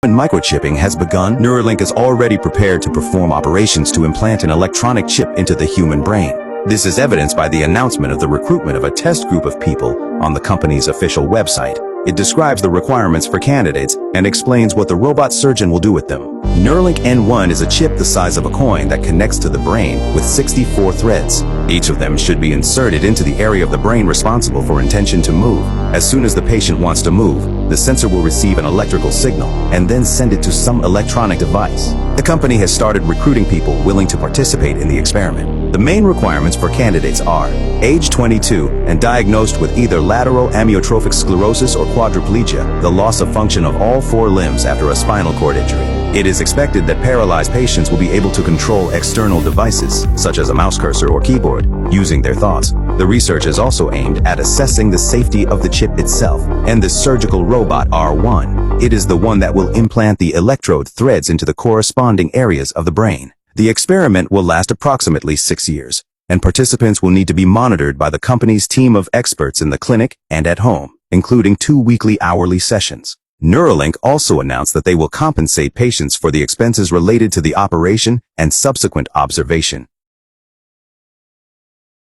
When microchipping has begun, Neuralink is already prepared to perform operations to implant an electronic chip into the human brain. This is evidenced by the announcement of the recruitment of a test group of people on the company's official website. It describes the requirements for candidates and explains what the robot surgeon will do with them. Neuralink N1 is a chip the size of a coin that connects to the brain with 64 threads. Each of them should be inserted into the area of the brain responsible for intention to move. As soon as the patient wants to move, the sensor will receive an electrical signal and then send it to some electronic device. The company has started recruiting people willing to participate in the experiment. The main requirements for candidates are age 22 and diagnosed with either lateral amyotrophic sclerosis or quadriplegia, the loss of function of all 4 limbs after a spinal cord injury. It is expected that paralyzed patients will be able to control external devices, such as a mouse cursor or keyboard, using their thoughts. The research is also aimed at assessing the safety of the chip itself and the surgical robot R1. It is the one that will implant the electrode threads into the corresponding areas of the brain. The experiment will last approximately 6 years, and participants will need to be monitored by the company's team of experts in the clinic and at home, including 2 weekly hourly sessions. Neuralink also announced that they will compensate patients for the expenses related to the operation and subsequent observation.